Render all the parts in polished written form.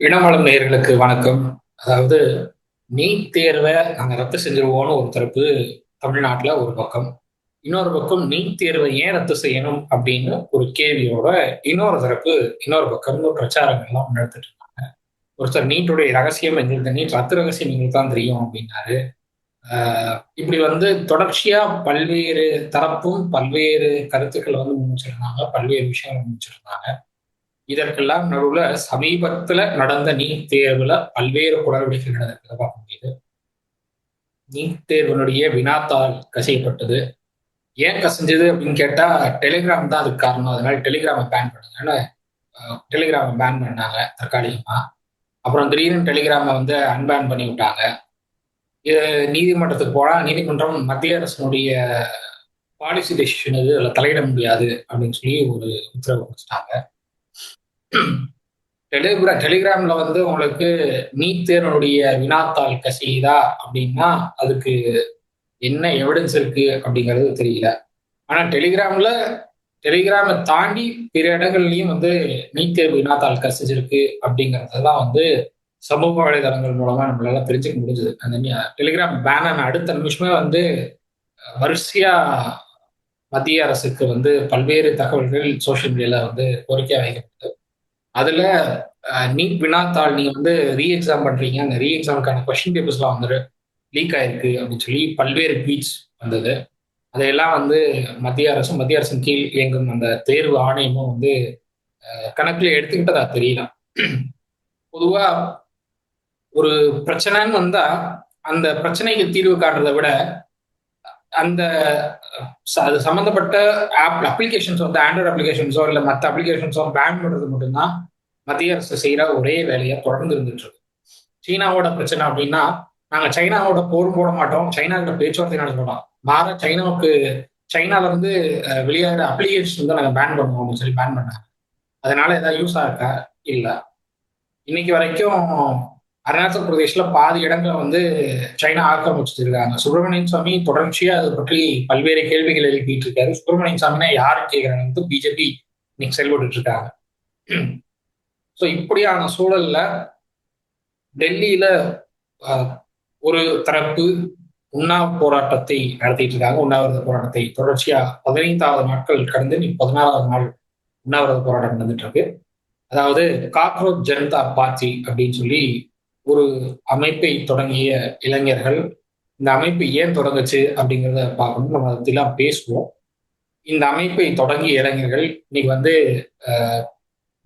இளமலம் நேயர்களுக்கு வணக்கம். அதாவது நீட் தேர்வை நாங்க ரத்து செஞ்சிருவோம்னு ஒரு தரப்பு தமிழ்நாட்டுல ஒரு பக்கம். இன்னொரு பக்கம் நீட் தேர்வை ஏன் ரத்து செய்யணும் அப்படின்னு ஒரு கேள்வியோட இன்னொரு பக்கம்னு பிரச்சாரங்கள்லாம் முன்னெடுத்துட்டு இருக்காங்க. ஒருத்தர் நீட்டுடைய ரகசியம் எங்களுக்கு நீட் ரத்து ரகசியம் எங்களுக்கு தான் தெரியும் அப்படின்னாரு. இப்படி தொடர்ச்சியா பல்வேறு தரப்பும் பல்வேறு கருத்துக்கள் முன் வச்சிருந்தாங்க. பல்வேறு விஷயங்கள் முன் வச்சிருந்தாங்க. இதற்கெல்லாம் நடுவுல சமீபத்துல நடந்த நீட் தேர்வுல பல்வேறு குளறுபடிகள் நடந்ததை பார்க்க முடியுது. நீட் தேர்வினுடைய வினாத்தாள் கசியப்பட்டது. ஏன் கசிஞ்சது அப்படின்னு கேட்டா டெலிகிராம் தான் அதுக்கு காரணம். அதனால டெலிகிராமை பேன் பண்ணுங்க, டெலிகிராமை பேன் பண்ணாங்க தற்காலிகமா. அப்புறம் திடீர்னு டெலிகிராமை அன்பேன் பண்ணி விட்டாங்க. இது நீதிமன்றத்துக்கு போனா நீதிமன்றம் மத்திய அரசினுடைய பாலிசி டெசிஷன் இது அதில் தலையிட முடியாது அப்படின்னு சொல்லி ஒரு உத்தரவு கொடுத்துட்டாங்க. டெலிகிராம்ல உங்களுக்கு நீட் தேர்வனுடைய வினாத்தாள் கசியுதா அப்படின்னா அதுக்கு என்ன எவிடன்ஸ் இருக்கு அப்படிங்கிறது தெரியல. ஆனா டெலிகிராமை தாண்டி பிற இடங்கள்லயும் நீட் தேர்வு வினாத்தாள் கசிச்சிருக்கு அப்படிங்கறதெல்லாம் சமூக வலைதளங்கள் மூலமா நம்மளால தெரிஞ்சுக்க முடிஞ்சது. அந்த டெலிகிராம் பேன் அடுத்த நிமிஷமே வரிசையா மத்திய அரசுக்கு பல்வேறு தகவல்கள் சோசியல் மீடியால கோரிக்கை வைக்கப்பட்டது. அதுல நீட் வினாத்தாள் நீங்க ரீ எக்ஸாம் பண்றீங்க, அந்த ரீ எக்ஸாமுக்கான கொஸ்டின் பேப்பர்ஸ்லாம் லீக் ஆயிருக்கு அப்படின்னு சொல்லி பல்வேறு ட்வீட்ஸ் வந்தது. அதையெல்லாம் மத்திய அரசின் கீழ் இயங்கும் அந்த தேர்வு ஆணையமும் கணக்குல எடுத்துக்கிட்டதா தெரியல. பொதுவா ஒரு பிரச்சனைன்னு வந்தா அந்த பிரச்சனைக்கு தீர்வு காட்டுறதை விட அந்த அது சம்பந்தப்பட்ட அப்ளிகேஷன்ஸ் ஆண்ட்ராய்டு அப்ளிகேஷன்ஸோ இல்லை மற்ற அப்ளிகேஷன்ஸோ பேன் பண்றது மட்டும்தான் மத்திய அரசு செய்யற ஒரே வேலையை தொடர்ந்து இருந்துட்டு இருக்கு. சீனாவோட பிரச்சனை அப்படின்னா நாங்க சைனாவோட போர் போட மாட்டோம், சைனாவோட பேச்சுவார்த்தை நடத்தணும், மாற சைனால வெளியாகிற அப்ளிகேஷன் நாங்க பேன் பண்ணுவோம் அப்படின்னு சொல்லி பேன் பண்ணாங்க. அதனால ஏதாவது யூஸ் இருக்கா? இல்ல. இன்னைக்கு வரைக்கும் அருணாச்சல் பிரதேஷ்ல பாதி இடங்களை சைனா ஆக்கிரமிச்சிருக்காங்க. சுப்பிரமணியன் சுவாமி தொடர்ச்சியா அதை பற்றி பல்வேறு கேள்விகள் எழுப்பிட்டு இருக்காரு. சுப்பிரமணியன் சாமினா யாரும் கேட்கிறாங்க, பிஜேபி இன்னைக்கு செயல்பட்டு இருக்காங்க. ஸோ இப்படியான சூழல்ல டெல்லியில ஒரு தரப்பு உண்ணாவிரத போராட்டத்தை நடத்திட்டு இருக்காங்க. உண்ணாவிரத போராட்டத்தை தொடர்ச்சியா 15வது நாட்கள் கடந்து 16வது நாள் உண்ணாவிரத போராட்டம் நடந்துட்டு இருக்கு. அதாவது காக்ரோச் ஜனதா பார்ட்டி அப்படின்னு சொல்லி ஒரு அமைப்பை தொடங்கிய இளைஞர்கள். இந்த அமைப்பு ஏன் தொடங்குச்சு அப்படிங்கிறத பார்க்கணும், நம்ம அதெல்லாம் பேசுவோம். இந்த அமைப்பை தொடங்கிய இளைஞர்கள் இன்னைக்கு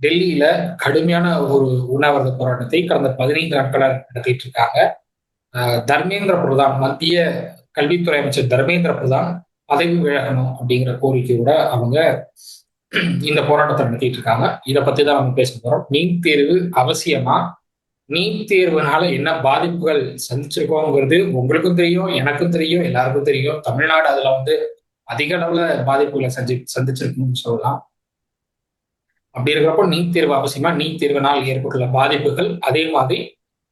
டெல்லியில கடுமையான ஒரு உண்ணாவிரத போராட்டத்தை கடந்த 15 நாட்களாக நடத்திட்டு இருக்காங்க. தர்மேந்திர பிரதான், மத்திய கல்வித்துறை அமைச்சர் தர்மேந்திர பிரதான் பதவி விலகணும் அப்படிங்கிற கோரிக்கையோட அவங்க இந்த போராட்டத்தை நடத்திட்டு இருக்காங்க. இதை பத்தி தான் நம்ம பேச போறோம். நீட் தேர்வு அவசியமா? நீட் தேர்வுனால என்ன பாதிப்புகள் சந்திச்சிருக்கோங்கிறது உங்களுக்கும் தெரியும், எனக்கும் தெரியும், எல்லாருக்கும் தெரியும். தமிழ்நாடு அதுல அதிக அளவுல பாதிப்புகளை சந்திச்சிருக்குன்னு சொல்லலாம். அப்படி இருக்கிறப்போ நீட் தேர்வு அவசியமா? நீட் தேர்வினால் ஏற்பட்டுள்ள பாதிப்புகள், அதே மாதிரி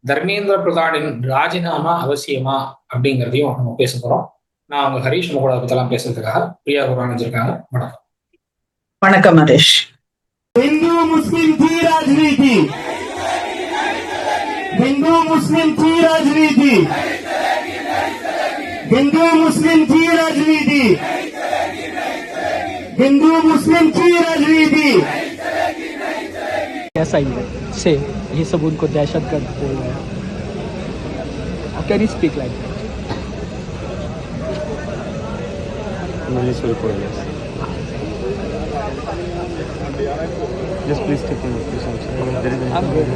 தர்மேந்திர பிரதானின் ராஜினாமா அவசியமா அப்படிங்கிறதையும் நம்ம பேச போறோம். நான் அவங்க ஹரீஷ் கூட பத்தெல்லாம் பேசுறதுக்காக பிரியா குருவானந்த் இருக்காங்க. வணக்கம். வணக்கம் ஹரீஷ். हिंदू मुस्लिम की राजनीति, हिंदू मुस्लिम की राजनीति, हिंदू मुस्लिम की राजनीति, हिंदू मुस्लिम की राजनीति कैसा ही है से ये सब उनको दहशतगर्द बोल रहे हैं. How can you speak like that? Just please take my question. I'm good.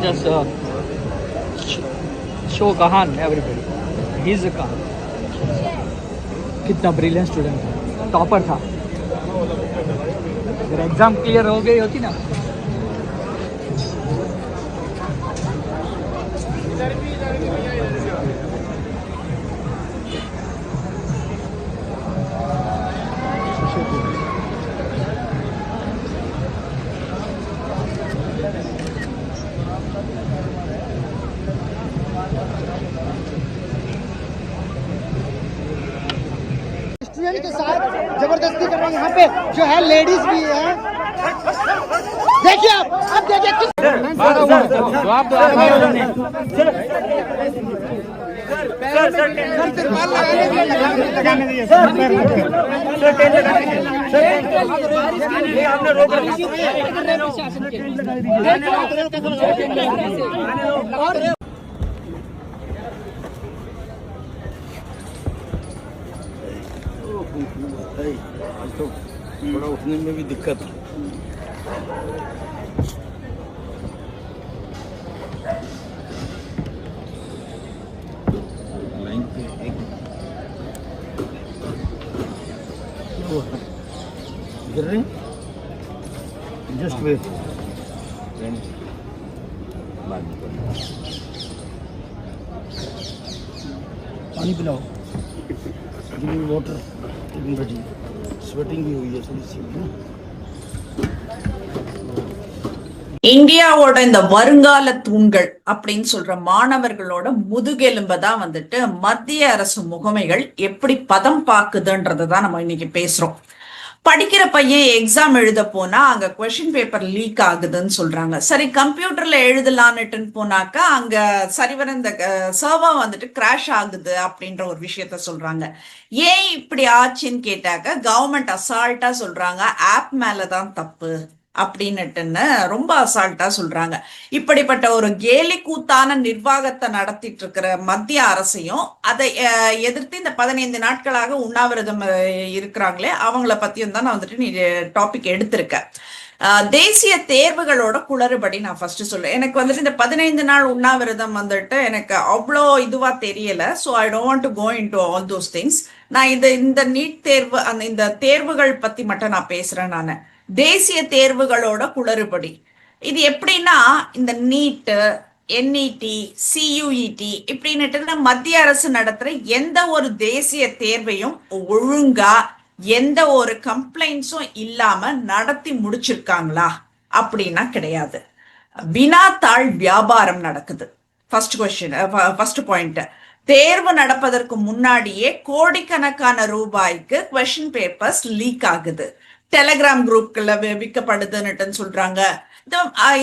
Just show Kahan everybody. He's a Kahan. कितना ब्रिलियंट स्टूडेंट था, टॉपर था. अगर एग्जाम क्लियर हो गई होती ना स्टूडेंट के साथ जबरदस्ती कर रहे हैं। यहाँ पे जो है लेडीज भी है, थोड़ा उठने में भी दिक्कत है। लाइन पे एक गिर रहे जस्ट वेट पानी पिलाओ वाटर स्वेटिंग भी हुई है थोड़ी सी ना। இந்தியாவோட இந்த வருங்கால தூண்கள் அப்படின்னு சொல்ற மாணவர்களோட முதுகெலும்பை தான் வந்துட்டு மத்திய அரசு முகமைகள் எப்படி பதம் பாக்குதுன்றதை தான் நம்ம இன்னைக்கு பேசுறோம். படிக்கிற பையன் எக்ஸாம் எழுத போனா அங்க கொஸ்டின் பேப்பர் லீக் ஆகுதுன்னு சொல்றாங்க. சரி, கம்ப்யூட்டர்ல எழுதலான்னுட்டுன்னு போனாக்கா அங்க சரிவர இந்த சர்வர் வந்துட்டு கிராஷ் ஆகுது அப்படின்ற ஒரு விஷயத்த சொல்றாங்க. ஏன் இப்படி ஆச்சுன்னு கேட்டாக்க கவர்மெண்ட் அசால்ட்டா சொல்றாங்க ஆப் மேலதான் தப்பு அப்படின்னுட்டுன்னு ரொம்ப அசால்ட்டா சொல்றாங்க. இப்படிப்பட்ட ஒரு கேலி கூத்தான நிர்வாகத்தை நடத்திட்டு இருக்கிற மத்திய அரசையும் அதை எதிர்த்து இந்த 15 நாட்களாக உண்ணாவிரதம் இருக்கிறாங்களே அவங்கள பத்தியும் தான் நான் வந்துட்டு நீ டாபிக் எடுத்திருக்கேன். தேசிய தேர்வுகளோட குளறுபடி நான் ஃபர்ஸ்ட் சொல்றேன். எனக்கு வந்துட்டு இந்த 15 நாள் உண்ணாவிரதம் வந்துட்டு எனக்கு அவ்வளோ இதுவா தெரியல. So I don't want to go into all those things. நான் இந்த நீட் தேர்வு இந்த தேர்வுகள் பத்தி மட்டும் நான் பேசுறேன். நான் தேசிய தேர்வுகளோட குளறுபடி இது எப்படின்னா, இந்த நீட்டு, என்இடி, சியூஇடி இப்படின்னுட்டு மத்திய அரசு நடத்துற எந்த ஒரு தேசிய தேர்வையும் ஒழுங்கா எந்த ஒரு கம்ப்ளைண்ட்ஸும் இல்லாம நடத்தி முடிச்சிருக்காங்களா அப்படின்னா கிடையாது. வினாத்தாள் வியாபாரம் நடக்குது. First point. தேர்வு நடப்பதற்கு முன்னாடியே கோடிக்கணக்கான ரூபாய்க்கு கொஸ்டின் பேப்பர்ஸ் லீக் ஆகுது. டெலிகிராம் குரூப்ல விற்கப்படுதுன்னு சொல்றாங்க.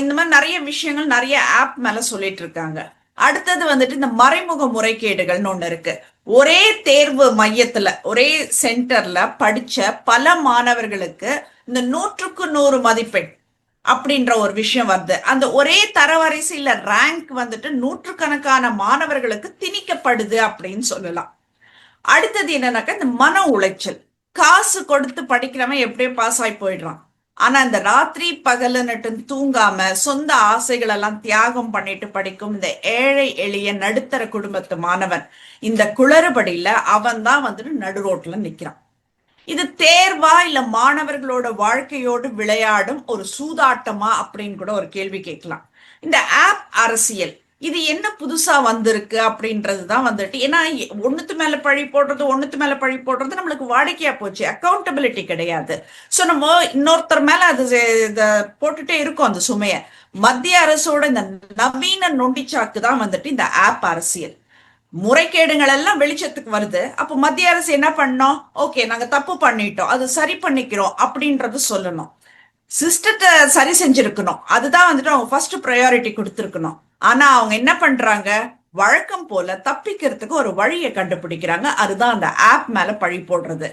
இந்த மாதிரி நிறைய விஷயங்கள் நிறைய ஆப் மேல சொல்லிட்டு இருக்காங்க. அடுத்தது வந்துட்டு இந்த மறைமுக முறைகேடுகள்னு ஒண்ணு இருக்கு. ஒரே தேர்வு மையத்துல ஒரே சென்டர்ல படிச்ச பல மாணவர்களுக்கு இந்த 100க்கு 100 மதிப்பெண் அப்படின்ற ஒரு விஷயம் வருது. அந்த ஒரே தரவரிசையில ரேங்க் வந்துட்டு நூற்றுக்கணக்கான மாணவர்களுக்கு திணிக்கப்படுது அப்படின்னு சொல்லலாம். அடுத்தது என்னன்னாக்கா இந்த மன உளைச்சல். காசு கொடுத்து படிக்கிறவன் எப்படியோ பாஸ் ஆகி போயிடுறான். ஆனா இந்த ராத்திரி பகலுன்னுட்டு தூங்காம சொந்த ஆசைகள் எல்லாம் தியாகம் பண்ணிட்டு படிக்கும் இந்த ஏழை எளிய நடுத்தர குடும்பத்து மாணவன் இந்த குளறுபடியில அவன் தான் வந்துட்டு நடு ரோட்ல நிக்கிறான். இது தேர்வா இல்ல மாணவர்களோட வாழ்க்கையோடு விளையாடும் ஒரு சூதாட்டமா அப்படின்னு கூட ஒரு கேள்வி கேட்கலாம். இந்த ஆப் அரசியல் இது என்ன புதுசா வந்திருக்கு அப்படின்றதுதான் வந்துட்டு, ஏன்னா ஒண்ணுத்து மேல பழி போடுறது நம்மளுக்கு வாடிக்கையா போச்சு. அக்கௌண்டபிலிட்டி கிடையாது. சோ நம்ம இன்னொருத்தர் மேல அது போட்டுட்டே இருக்கோம் அந்த சுமைய. மத்திய அரசோட இந்த நவீன நொண்டிச்சாக்கு தான் வந்துட்டு இந்த ஆப் அரசியல். முறைகேடுகள் எல்லாம் வெளிச்சத்துக்கு வருது. அப்போ மத்திய அரசு என்ன பண்ணோம்? ஓகே, நாங்க தப்பு பண்ணிட்டோம், அது சரி பண்ணிக்கிறோம் அப்படின்றது சொல்லணும். சிஸ்டத்தை சரி செஞ்சிருக்கணும். அதுதான் வந்துட்டு அவங்க ஃபர்ஸ்ட் ப்ரையாரிட்டி கொடுத்துருக்கணும். ஆனா அவங்க என்ன பண்றாங்க? வழக்கம் போல தப்பிக்கிறதுக்கு ஒரு வழியை கண்டுபிடிக்கிறாங்க. அதுதான் அந்த ஆப் மேல பழி போடுறது.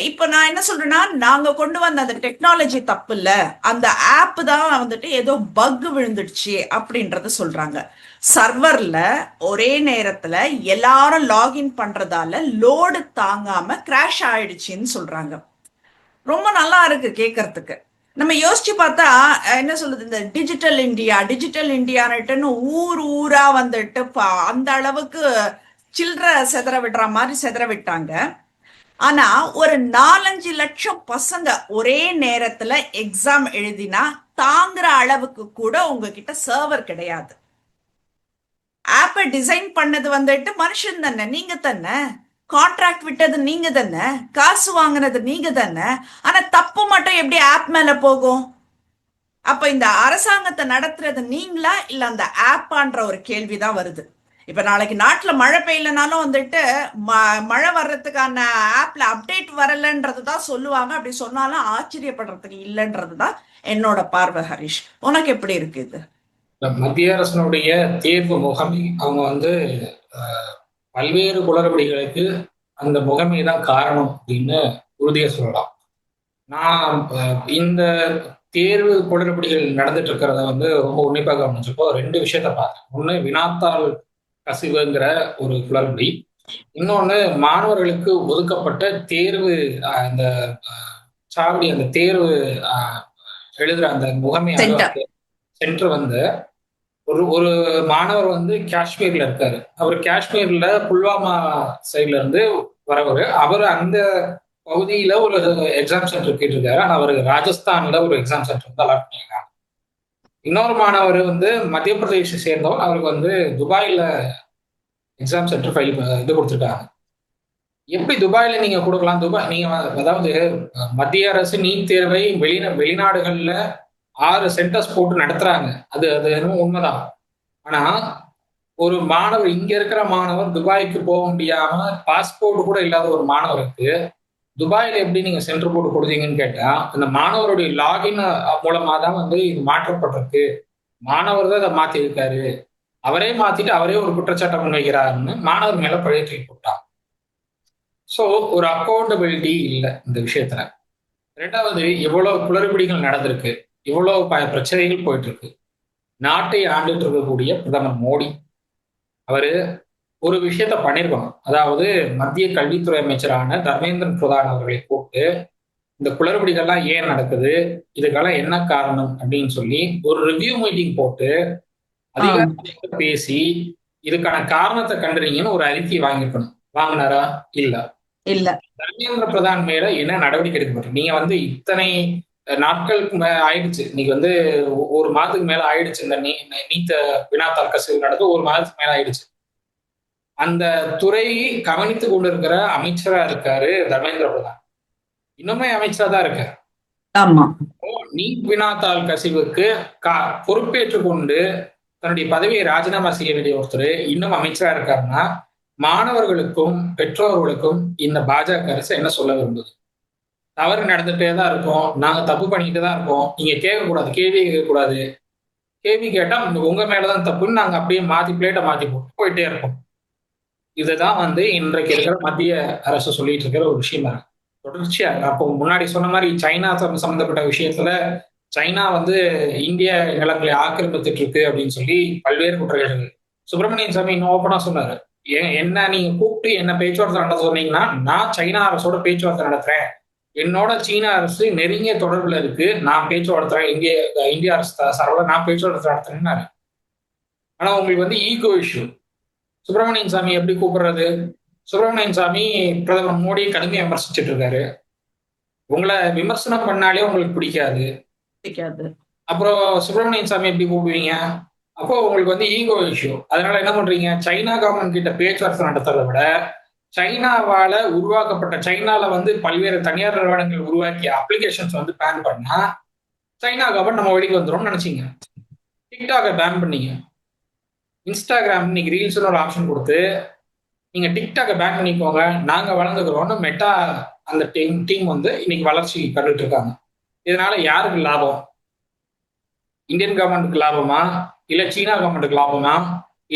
இப்ப நான் என்ன சொல்றேன்னா, நாங்க கொண்டு வந்த அந்த டெக்னாலஜி தப்பு இல்ல, அந்த ஆப் தான் வந்துட்டு ஏதோ பக் விழுந்துடுச்சு அப்படின்றத சொல்றாங்க. சர்வர்ல ஒரே நேரத்துல எல்லாரும் லாகின் பண்றதால லோடு தாங்காம கிராஷ் ஆயிடுச்சுன்னு சொல்றாங்க. ரொம்ப நல்லா இருக்கு கேட்கறதுக்கு. நம்ம யோசிச்சு பார்த்தா என்ன சொல்லுது, இந்த டிஜிட்டல் இந்தியான்னு ஊர் ஊரா வந்துட்டு அந்த அளவுக்கு சில்லற செதற விடுற மாதிரி செதற விட்டாங்க. ஆனா ஒரு 4-5 லட்சம் பசங்க ஒரே நேரத்துல எக்ஸாம் எழுதினா தாங்குற அளவுக்கு கூட உங்ககிட்ட சர்வர் கிடையாது. ஆப்பை டிசைன் பண்ணது வந்துட்டு மனுஷன் தானே, நீங்க தானே. கான்ட்ராக்ட் விட்டது நீங்க தானே, காசு வாங்கினது நீங்க தானே. ஆனா தப்பு மட்டும் எப்படி ஆப் மேல போகும்? அப்ப இந்த அரசாங்கத்தை நடத்துறது நீங்களா இல்ல அந்த ஆப்பான்ற ஒரு கேள்விதான் வருது. இப்ப நாளைக்கு நாட்டுல மழை பெய்யலனாலும் வந்துட்டு மழை வர்றதுக்கான ஆப்ல அப்டேட் வரலன்றதுதான் சொல்லுவாங்க. அப்படி சொன்னாலும் ஆச்சரியப்படுறதுக்கு இல்லைன்றதுதான் என்னோட பார்வை. ஹரிஷ், உனக்கு எப்படி இருக்கு இது? மத்திய அரசினுடைய தேர்வு முகமை அவங்க வந்து பல்வேறு குளறுபடிகளுக்கு அந்த முகமை தான் காரணம் அப்படின்னு உறுதியா சொல்லலாம். நான் இந்த தேர்வு குளறுபடிகள் நடந்துட்டு இருக்கிறத வந்து ரொம்ப உன்னிப்பாக கவனிச்சப்போ 2 விஷயத்த பார்த்தேன். ஒண்ணு வினாத்தாள் கசிவுங்கிற ஒரு குளறுபடி, இன்னொன்னு மாணவர்களுக்கு ஒதுக்கப்பட்ட தேர்வு இந்த சாவடி, அந்த தேர்வு எழுதுற அந்த முகமையாக சென்டர் வந்து ஒரு மாணவர் வந்து காஷ்மீர்ல இருக்காரு. அவர் காஷ்மீர்ல புல்வாமா சைட்ல இருந்து வரவர். அவர் அந்த பகுதியில ஒரு எக்ஸாம் சென்டர் கேட்டிருக்காரு. ஆனா அவருக்கு ராஜஸ்தான்ல ஒரு எக்ஸாம் சென்டர் வந்து அலாட் பண்ணியிருக்காங்க. இன்னொரு மாணவர் வந்து மத்திய பிரதேச சேர்ந்தவர். அவருக்கு வந்து துபாயில எக்ஸாம் சென்டர் ஃபைல் இது கொடுத்துருக்காங்க. எப்படி துபாயில நீங்க கொடுக்கலாம்? துபாய் நீங்க அதாவது மத்திய அரசு நீட் தேர்வை வெளிநாடுகள்ல 6 சென்டர்ஸ் போட்டு நடத்துறாங்க. அது என்னமோ உண்மைதான். ஆனா ஒரு மாணவர், இங்க இருக்கிற மாணவர் துபாய்க்கு போக முடியாம பாஸ்போர்ட் கூட இல்லாத ஒரு மாணவருக்கு துபாயில எப்படி நீங்க சென்டர் போட்டு கொடுத்தீங்கன்னு கேட்டா, அந்த மாணவருடைய லாகின் மூலமா தான் வந்து இது மாற்றப்பட்டிருக்கு. மாணவர் தான் அதை மாத்தி இருக்காரு. அவரே மாத்திட்டு அவரே ஒரு குற்றச்சாட்டை முன்வைக்கிறாருன்னு மாணவர் மேல பழைய தூக்கி போட்டான். ஸோ ஒரு அக்கௌண்டபிலிட்டி இல்லை இந்த விஷயத்துல. 2வது, இவ்வளவு குளறுபடிகள் நடந்திருக்கு, இவ்வளவு பிரச்சனைகள் போயிட்டு இருக்கு. நாட்டை ஆண்டுட்டு இருக்கக்கூடிய பிரதமர் மோடி அவரு ஒரு விஷயத்த பண்ணிருக்கணும். அதாவது மத்திய கல்வித்துறை அமைச்சரான தர்மேந்திரன் பிரதான் அவர்களை கூப்பிட்டு இந்த குளறுபடிகள்லாம் ஏன் நடக்குது, இதுக்கெல்லாம் என்ன காரணம் அப்படின்னு சொல்லி ஒரு ரிவ்யூ மீட்டிங் போட்டு அதிகாரிகள் பேசி இதுக்கான காரணத்தை கண்டறீங்கன்னு ஒரு அறிக்கை வாங்கிருக்கணும். வாங்கினாரா? இல்ல. தர்மேந்திர பிரதான் மேல என்ன நடவடிக்கை எடுக்கப்பட்டு? நீங்க வந்து இத்தனை நாட்களுக்கு ஆயிடுச்சு, இன்னைக்கு வந்து 1 மாதத்துக்கு மேல ஆயிடுச்சு. இந்த நீத்த வினாத்தாள் கசிவு நடந்து 1 மாதத்துக்கு மேல ஆயிடுச்சு. அந்த துறையை கவனித்து கொண்டு இருக்கிற அமைச்சரா இருக்காரு தர்மேந்திர பிரதான். இன்னுமே அமைச்சரா தான் இருக்காரு. நீட் வினாத்தாள் கசிவுக்கு பொறுப்பேற்றுக் கொண்டு தன்னுடைய பதவியை ராஜினாமா செய்ய வேண்டிய ஒருத்தர் இன்னும் அமைச்சரா இருக்காருன்னா, மாணவர்களுக்கும் பெற்றோர்களுக்கும் இந்த பாஜக அரசு என்ன சொல்ல விரும்புது? தவறு நடந்துட்டே தான் இருக்கும், நாங்க தப்பு பண்ணிட்டு தான் இருக்கோம், நீங்க கேட்கக்கூடாது, கேள்வி கேட்கக்கூடாது, கேள்வி கேட்டா உங்க மேலதான் தப்புன்னு நாங்க அப்படியே பிளேட்டை மாத்தி போயிட்டே இருக்கோம். இதுதான் வந்து இன்றைக்கு இருக்கிற மத்திய அரசு சொல்லிட்டு இருக்கிற ஒரு விஷயமா இருக்கு. தொடர்ச்சியா அப்போ முன்னாடி சொன்ன மாதிரி சைனா சம்பந்தப்பட்ட விஷயத்துல சைனா வந்து இந்திய நிலங்களை ஆக்கிரமித்துட்டு இருக்கு அப்படின்னு சொல்லி பல்வேறு குற்றச்சாட்டுகள். சுப்பிரமணியன் சாமி இன்னும் ஓப்பனா சொன்னாரு, என்ன நீங்க கூப்பிட்டு என்ன பேச்சுவார்த்தை நடத்த சொன்னீங்கன்னா நான் சைனா அரசோட பேச்சுவார்த்தை நடத்துறேன், என்னோட சீன அரசு நெருங்கிய தொடர்புல இருக்கு, நான் பேச்சுவார்த்தை இந்திய அரசு சார்பில் நான் பேச்சுவார்த்தை நடத்துறேன்னாரு. ஆனா உங்களுக்கு வந்து ஈகோ இஷ்யூ. சுப்பிரமணியன் சாமி எப்படி கூப்பிடுறது? சுப்பிரமணியன் சாமி பிரதமர் மோடி கடுமையா விமர்சிச்சுட்டு இருக்காரு. உங்களை விமர்சனம் பண்ணாலே உங்களுக்கு பிடிக்காது. அப்புறம் சுப்பிரமணியன் சாமி எப்படி கூப்பிடுவீங்க? அப்போ உங்களுக்கு வந்து ஈகோ இஷ்யூ. அதனால என்ன பண்றீங்க? சைனா கவர்மெண்ட் கிட்ட பேச்சுவார்த்தை நடத்துறதை விட சைனாவால உருவாக்கப்பட்ட, சைனால வந்து பல்வேறு தனியார் நிறுவனங்கள் உருவாக்கிய அப்ளிகேஷன்ஸ் வந்து பேன் பண்ணா சைனா கவர்மெண்ட் நம்ம வெளிக்கு வந்துடும் நினைச்சீங்க. டிக்டாக்கை பேன் பண்ணீங்க. இன்ஸ்டாகிராம் இன்னைக்கு ரீல்ஸ்னு ஒரு ஆப்ஷன் கொடுத்து நீங்க டிக்டாக்கை பேன் பண்ணிக்கோங்க, நாங்க வளர்ந்துக்கிறோம்னு மெட்டா அந்த டீம் வந்து இன்னைக்கு வளர்ச்சி கண்டுட்டு இருக்காங்க. இதனால யாருக்கு லாபம்? இந்தியன் கவர்மெண்ட்டுக்கு லாபமா, இல்ல சீனா கவர்மெண்ட்டுக்கு லாபமா,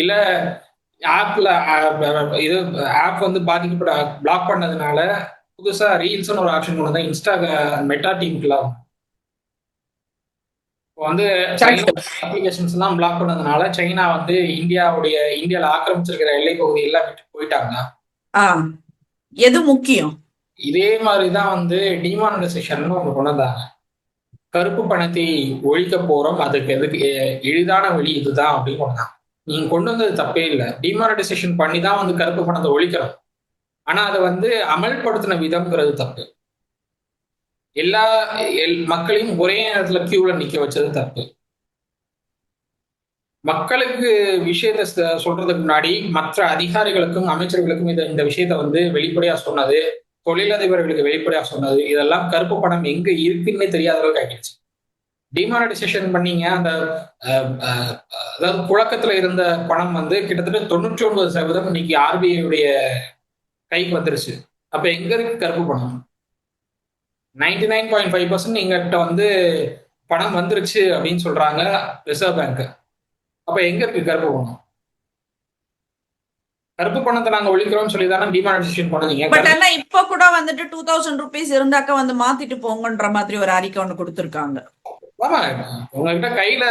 இல்ல ஆப்ல இது ஆப் வந்து பாதிக்கப்பட பிளாக் பண்ணதுனால புதுசா ரீல்ஸ்னு ஒரு ஆப்ஷன் கொண்டு இன்ஸ்டா மெட்டா டீமுக்கு லாபம்? வந்து அப்ளிகேஷன்ஸ் எல்லாம் பிளாக் பண்ணதுனால சைனா வந்து இந்தியால ஆக்கிரமிச்சிருக்கிற எல்லை பகுதி எல்லாம் விட்டு போயிட்டாங்களா? எது முக்கியம்? இதே மாதிரிதான் வந்து டிமானிட்டைசேஷன் ஒண்ணு கொண்டு வந்தாங்க. கருப்பு பணத்தை ஒழிக்க போறோம், அதுக்கு எதுக்கு எளிதான வழி இதுதான் அப்படின்னு கொண்டாங்க. நீங்க கொண்டு வந்தது தப்பே இல்லை, டிமானிட்டைசேஷன் பண்ணி தான் வந்து கருப்பு பணத்தை ஒழிக்கிறோம். ஆனா அதை வந்து அமல்படுத்தின விதம்ங்கிறது தப்பு. எல்லா மக்களையும் ஒரே நேரத்துல கியூல நிக்க வச்சது தப்பு. மக்களுக்கு விஷயத்த சொல்றதுக்கு முன்னாடி மற்ற அதிகாரிகளுக்கும் அமைச்சர்களுக்கும் இந்த விஷயத்த வந்து வெளிப்படையா சொன்னது, தொழிலதிபர்களுக்கு வெளிப்படையா சொன்னது, இதெல்லாம் கருப்பு பணம் எங்க இருக்குன்னே தெரியாத அளவுக்கு ஆகிடுச்சு. டிமானிட்டைசேஷன் பண்ணீங்க. அந்த அதாவது புழக்கத்துல இருந்த பணம் வந்து கிட்டத்தட்ட 99% இன்னைக்கு ஆர்பிஐ உடைய கைக்கு வந்துருச்சு. அப்ப எங்க இருக்கு கருப்பு பணம்? 99.5% எங்ககிட்ட வந்து பணம் வந்துருச்சு அப்படின்னு சொல்றாங்க ரிசர்வ் பேங்க். அப்ப எங்க இருக்கு கருப்பு பணம்? கருப்பு பணத்தை நாங்க ஒழிக்கிறோம்னு சொல்லி தானே டிமானிட்டைசேஷன் பண்ணுவீங்க. பட் ஆனா இப்ப கூட வந்துட்டு 2000 rupees இருந்தாக்க வந்து மாத்திட்டு போங்கன்ற மாதிரி ஒரு அறிக்கை ஒண்ணு கொடுத்திருக்காங்க. ஆமா, உங்ககிட்ட கையில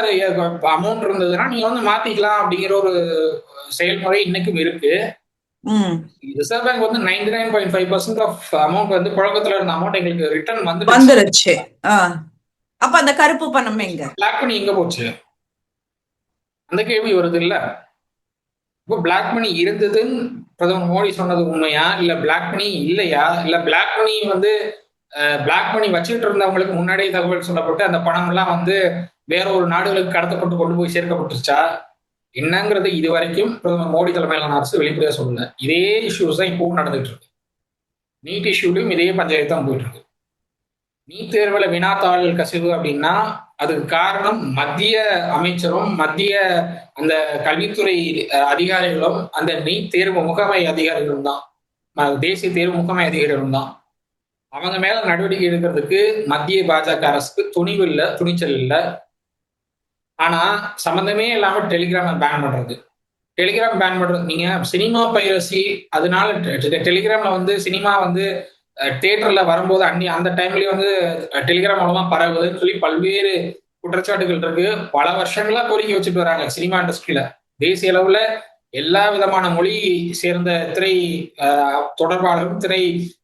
அமௌண்ட் இருந்ததுன்னா நீங்க வந்து மாத்திக்கலாம் அப்படிங்கிற ஒரு செயல்முறை இன்னைக்கும் இருக்கு. ரிசர்வ் பேங்க் வந்து 99.5% ஆஃப் அமௌண்ட் வந்து புழக்கத்துல இருந்த அமௌண்ட் எங்களுக்கு ரிட்டர்ன் வந்துருச்சு. அப்ப அந்த கருப்பு பணம் எங்க? பிளாக் மணி எங்க போச்சு? அந்த கேள்வி வருது இல்ல. இப்போ பிளாக் மணி இருந்ததுன்னு பிரதமர் மோடி சொன்னது உண்மையா, இல்ல பிளாக் மணி இல்லையா, இல்ல பிளாக் மணி வந்து பிளாக் மணி வச்சுக்கிட்டு இருந்தவங்களுக்கு முன்னாடியே தகவல் சொல்லப்பட்டு அந்த பணம் எல்லாம் வந்து வேற ஒரு நாடுகளுக்கு கடத்தப்பட்டு கொண்டு போய் சேர்க்கப்பட்டுருச்சா என்னங்கிறது இது வரைக்கும் பிரதமர் மோடி தலைமையிலான அரசு வெளிப்படையா சொல்லல. இதே இஷ்யூஸ் தான் இப்பவும் நடந்துட்டு இருக்கு. நீட் இஷ்யூலையும் இதே பஞ்சாயத்து தான் போயிட்டு இருக்கு. நீட் தேர்வுல வினாத்தாள் கசிவு அப்படின்னா அதுக்கு காரணம் மத்திய அமைச்சரும் மத்திய அந்த கல்வித்துறை அதிகாரிகளும் அந்த நீட் தேர்வு முகமை அதிகாரிகளும் தான், தேசிய தேர்வு முகமை அதிகாரிகளும் தான். அவங்க மேல நடவடிக்கை எடுக்கிறதுக்கு மத்திய பாஜக அரசுக்கு துணிவு இல்லை, துணிச்சல் இல்லை. ஆனா சம்பந்தமே இல்லாம டெலிகிராம பேன் பண்றது, டெலிகிராம் பேன் பண்றது. நீங்க சினிமா பைரசி, அதனால டெலிகிராம்ல வந்து சினிமா வந்து தியேட்டர்ல வரும்போது அந்த டைம்லயே வந்து டெலிகிராம் மூலமா பரவுதுன்னு சொல்லி பல்வேறு குற்றச்சாட்டுகள் இருக்கு. பல வருஷங்களா கோரிக்கை வச்சுட்டு வராங்க சினிமா இண்டஸ்ட்ரியில. தேசிய அளவுல எல்லா விதமான மொழி சேர்ந்த திரை தொடர்பாளரும் திரை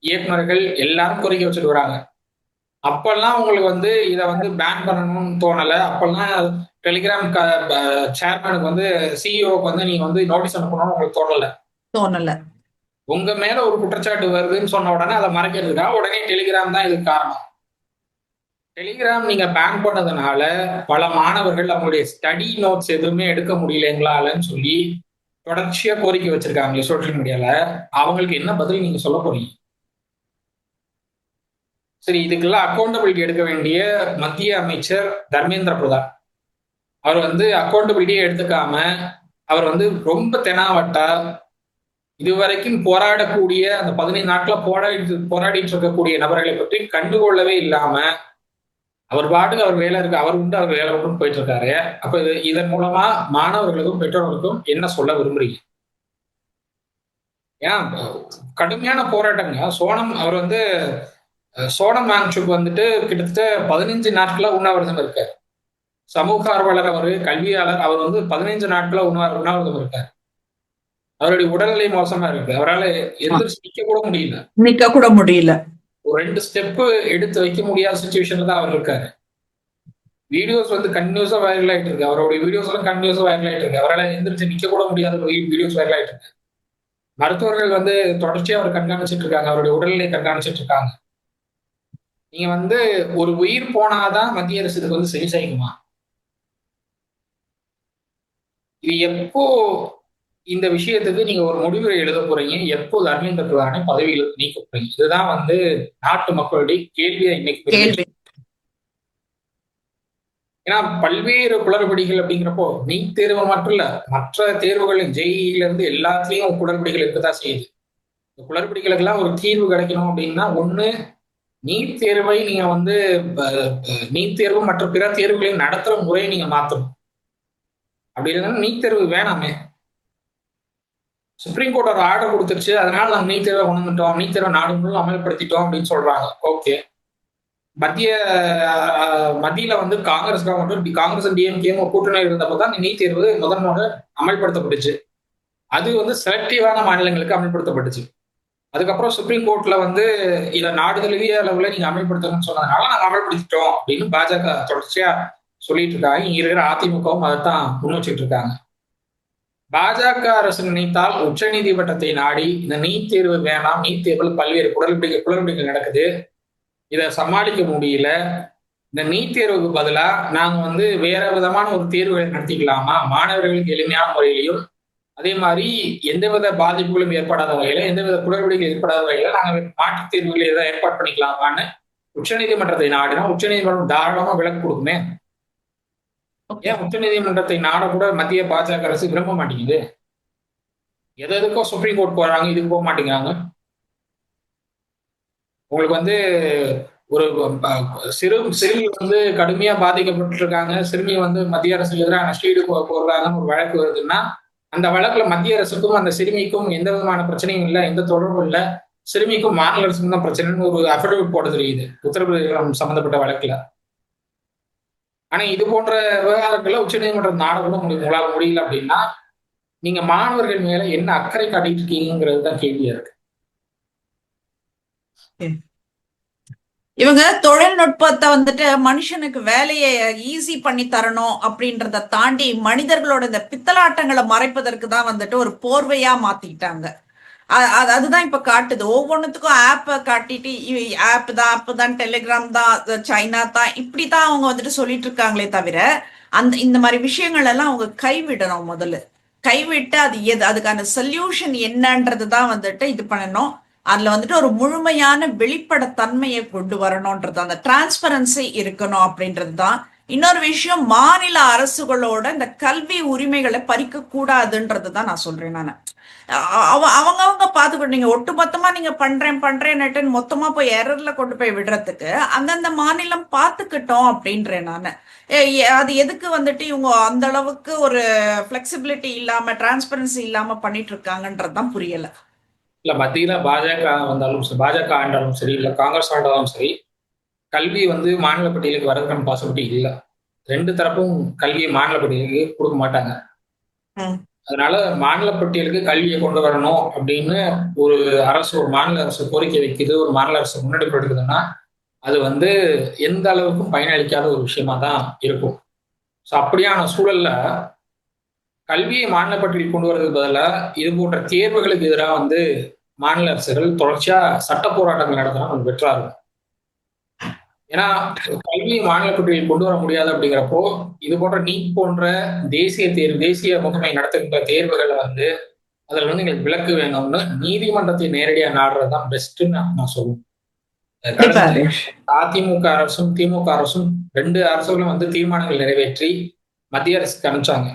இயக்குநர்கள் எல்லாரும் கோரிக்கை வச்சுட்டு வராங்க. அப்பெல்லாம் உங்களுக்கு வந்து இதை வந்து பேன் பண்ணணும்னு தோணலை. அப்பெல்லாம் டெலிகிராம் சேர்மனுக்கு வந்து சிஇஓக்கு வந்து நீங்க வந்து நோட்டீஸ் அனுப்பணும்னு உங்களுக்கு தோணல. உங்க மேல ஒரு குற்றச்சாட்டு வருதுன்னு சொன்ன உடனே அதை மறைக்கிறதுக்காக உடனே டெலிகிராம் தான் இதுக்கு காரணம். டெலிகிராம் நீங்க பேன் பண்ணதுனால பல மாணவர்கள் அவங்களுடைய ஸ்டடி நோட்ஸ் எதுவுமே எடுக்க முடியல எங்களாலன்னு சொல்லி தொடர்ச்சியா கோரிக்கை வச்சிருக்காங்க சோசியல் மீடியால. அவங்களுக்கு என்ன பதில் நீங்க சொல்ல போறீங்க? சரி, இதுக்கெல்லாம் அக்கௌண்டபிலிட்டி எடுக்க வேண்டிய மத்திய அமைச்சர் தர்மேந்திர பிரதான் அவர் வந்து அக்கௌண்டபிலிட்டியே எடுத்துக்காம அவர் வந்து ரொம்ப தெனாவட்டா இதுவரைக்கும் போராடக்கூடிய அந்த 15 நாட்கள போராடிட்டு இருக்கக்கூடிய நபர்களை பற்றி கண்டுகொள்ளவே இல்லாம அவர் பாட்டுக்கு அவர் வேலை இருக்கு, அவர் உண்டு, அவர் வேலை உண்டு போயிட்டு இருக்காரு. அப்ப இதன் மூலமா மாணவர்களுக்கும் பெற்றோர்களுக்கும் என்ன சொல்ல விரும்புறீங்க? ஏன்னா கடுமையான போராட்டங்க. அவர் வந்து சோனம் வாங்சுக் வந்துட்டு கிட்டத்தட்ட 15 நாட்களா உண்ணாவிரதம் இருக்காரு. சமூக ஆர்வலர், அவர் கல்வியாளர், அவர் வந்து 15 நாட்களா உண்ணாவிரதம் இருக்காரு. அவருடைய உடல்நிலை மோசமா இருக்கு. அவரால் எந்திரிச்சு நிக்க கூட முடியல. ஒரு 2 ஸ்டெப் எடுத்து வைக்க முடியாத சுச்சுவேஷன்ல தான் அவர் இருக்காரு. வீடியோஸ் வந்து கண்டினியூஸா வைரல் ஆயிட்டு இருக்கு. அவருடைய வீடியோஸ் எல்லாம் கண்டினியூஸா வைரல் ஆயிட்டு இருக்கு. அவரால் எந்திரிச்சு நிக்க கூட முடியாத வீடியோஸ் வைரல் ஆயிட்டு இருக்கு. மருத்துவர்கள் வந்து தொடர்ச்சியா அவர் கண்காணிச்சிட்டு இருக்காங்க, அவருடைய உடல்நிலை கண்காணிச்சிட்டு இருக்காங்க. நீங்க வந்து ஒரு உயிர் போனாதான் மத்திய அரசு இதுக்கு வந்து சரி செய்யுமா? இது எப்போ இந்த விஷயத்துக்கு நீங்க ஒரு முடிவுரை எழுத போறீங்க? எப்போ தர்மேந்திர பிரதானை பதவியில் நீக்க போறீங்க? இதுதான் வந்து நாட்டு மக்களுடைய கேள்வியா இன்னைக்கு. ஏன்னா பல்வேறு குளறுபடிகள் அப்படிங்கிறப்போ நீட் தேர்வு மட்டும் இல்ல, மற்ற தேர்வுகளின் ஜெயில இருந்து எல்லாத்துலயும் குளறுபடிகள் இருக்கதான் செய்யுது. இந்த குளறுபடிகளுக்கெல்லாம் ஒரு தீர்வு கிடைக்கணும் அப்படின்னா, ஒண்ணு நீட் தேர்வை நீங்க வந்து நீட் தேர்வு மற்ற பிற தேர்வுகளையும் நடத்துற முறையை நீங்க மாத்தணும். அப்படி இல்லைன்னா நீட் தேர்வு வேணாமே. சுப்ரீம் கோர்ட் ஒரு ஆர்டர் கொடுத்துருச்சு, அதனால நம்ம நீட் தேர்வை கொண்டு வந்துட்டோம், நீட் தேர்வை நாடு முழுவதும் அமல்படுத்திட்டோம் அப்படின்னு சொல்றாங்க. ஓகே, மத்தியில வந்து காங்கிரஸ் கவர்மெண்ட், காங்கிரஸ் டிஎம்கேயும் கூட்டணி இருந்தப்போ தான் நீட் தேர்வு முதன்முறை அமல்படுத்தப்பட்டுச்சு. அது வந்து செலக்டிவான மாநிலங்களுக்கு அமல்படுத்தப்பட்டுச்சு. அதுக்கப்புறம் சுப்ரீம் கோர்ட்ல வந்து இதை நாடு தழுவிய அளவுல நீங்க அமல்படுத்தணும்னு சொன்னதுனால நாங்க அமல்படுத்திட்டோம் அப்படின்னு பாஜக தொடர்ச்சியா சொல்லிட்டு இருக்காங்க. இங்க இருக்கிற அதிமுகவும் அதைத்தான் முன் வச்சுட்டு இருக்காங்க. பாஜக அரசு நினைத்தால் உச்ச நீதிமன்றத்தை நாடி இந்த நீட் தேர்வு வேணாம், நீட் தேர்வில் பல்வேறு குளறுபடிகள் நடக்குது, இதை சமாளிக்க முடியல, இந்த நீட் தேர்வுக்கு பதிலா நாங்க வந்து வேற விதமான ஒரு தேர்வுகளை நடத்திக்கலாமா, மாணவர்களுக்கு எளிமையான முறையிலையும் அதே மாதிரி எந்தவித பாதிப்புகளும் ஏற்படாத வகையில, எந்தவித குளறுபடிகள் ஏற்படாத வகையில நாங்க மாற்றுத் தேர்வுகளை ஏதாவது ஏற்பாடு பண்ணிக்கலாமான்னு உச்சநீதிமன்றத்தை நாடினா உச்சநீதிமன்றம் தாராளமா விலக்கு கொடுக்குமே. ஓகே. ஏன் உச்சநீதிமன்றத்தை நாட கூட மத்திய பாஜக அரசு விரும்ப மாட்டேங்குது? எதுக்கோ சுப்ரீம் கோர்ட் போறாங்க, இதுக்கு போக மாட்டேங்கிறாங்க. உங்களுக்கு வந்து ஒரு சிறுமி வந்து கடுமையா பாதிக்கப்பட்டிருக்காங்க, சிறுமி வந்து மத்திய அரசுக்கு எதிராக நஷ்டஈடு கோருறாங்கன்னு ஒரு வழக்கு வருதுன்னா, அந்த வழக்குல மத்திய அரசுக்கும் அந்த சிறுமிக்கும் எந்த விதமான பிரச்சனையும் இல்லை, எந்த தொடர்பும் இல்லை, சிறுமிக்கும் மாநில அரசுக்கும் தான் பிரச்சனைன்னு ஒரு அஃபிடவிட் போட தெரியுது உத்தரப்பிரதேசம் சம்பந்தப்பட்ட வழக்குல. ஆனா இது போன்ற விவகாரங்கள்ல உச்சநீதிமன்றம் நாட கூட உங்களால முடியல அப்படின்னா, நீங்க மாணவர்கள் மேல என்ன அக்கறை காட்டிட்டு இருக்கீங்கிறது தான் கேள்வியா இருக்கு. இவங்க தொழில்நுட்பத்தை வந்துட்டு மனுஷனுக்கு வேலையை ஈஸி பண்ணி தரணும் அப்படின்றத தாண்டி மனிதர்களோட இந்த பித்தலாட்டங்களை மறைப்பதற்கு தான் வந்துட்டு ஒரு போர்வையா மாத்திக்கிட்டாங்க. அதுதான் இப்ப காட்டுது. ஒவ்வொன்றுத்துக்கும் ஆப்பை காட்டிட்டு ஆப் தான் டெலிகிராம் தான் சைனா தான் இப்படிதான் அவங்க வந்துட்டு சொல்லிட்டு இருக்காங்களே தவிர இந்த மாதிரி விஷயங்கள் எல்லாம் அவங்க கைவிடணும். முதல்ல கைவிட்டு அதுக்கான சொல்யூஷன் என்னன்றது தான் வந்துட்டு இது பண்ணணும். அதுல வந்துட்டு ஒரு முழுமையான வெளிப்படைத்தன்மையை கொண்டு வரணும்ன்றது, அந்த டிரான்ஸ்பரன்சி இருக்கணும் அப்படின்றது தான். இன்னொரு விஷயம், மாநில அரசுகளோட இந்த கல்வி உரிமைகளை பறிக்க கூடாதுன்றது தான் நான் சொல்றேன். நான் அவங்கவுங்க பாத்துக்கணும். நீங்க ஒட்டுமொத்தமா நீங்க பண்றேன்னுட்டு மொத்தமா போய் எரர்ல கொண்டு போய் விடுறதுக்கு அந்தந்த மாநிலம் பாத்துக்கிட்டோம் அப்படின்றேன் நான். அது எதுக்கு வந்துட்டு இவங்க அந்த அளவுக்கு ஒரு பிளெக்சிபிலிட்டி இல்லாம டிரான்ஸ்பரன்சி இல்லாம பண்ணிட்டு இருக்காங்கன்றதுதான் புரியல. இல்ல மத்தியில பாஜக வந்தாலும் சரி, பாஜக ஆண்டாலும் சரி, இல்ல காங்கிரஸ் ஆண்டாலும் சரி, கல்வி வந்து மாநில பட்டியலுக்கு வரதுக்கான பாசிபிலிட்டி இல்லை. ரெண்டு தரப்பும் கல்வியை மாநில பட்டியலுக்கு கொடுக்க மாட்டாங்க. அதனால மாநில பட்டியலுக்கு கல்வியை கொண்டு வரணும் அப்படின்னு ஒரு மாநில அரசு கோரிக்கை வைக்குது, ஒரு மாநில அரசு முன்னெடுப்பு எடுக்குதுன்னா அது வந்து எந்த அளவுக்கும் பயனளிக்காத ஒரு விஷயமா தான் இருக்கும். ஸோ அப்படியான சூழல்ல கல்வியை மாநில பட்டியலில் கொண்டு வரதுக்கு பதிலாக இது போன்ற தேர்வுகளுக்கு எதிராக வந்து மாநில அரசுகள் தொடர்ச்சியா சட்ட போராட்டங்கள் நடத்தினா கொஞ்சம் பெட்டரா இருக்கும். ஏன்னா கல்வியை மாநில பட்டியலில் கொண்டு வர முடியாது அப்படிங்கிறப்போ இது போன்ற நீட் போன்ற தேசிய முகமை நடத்துகின்ற தேர்வுகளை வந்து அதுல வந்து எங்களுக்கு விலக்கு வேணும்னு நீதிமன்றத்தை நேரடியா நாடுறதுதான் பெஸ்ட்ன்னு நான் சொல்லுவேன். அதிமுக அரசும் திமுக அரசும் ரெண்டு அரசுகளும் வந்து தீர்மானங்கள் நிறைவேற்றி மத்திய அரசுக்கு அனுப்பிச்சாங்க.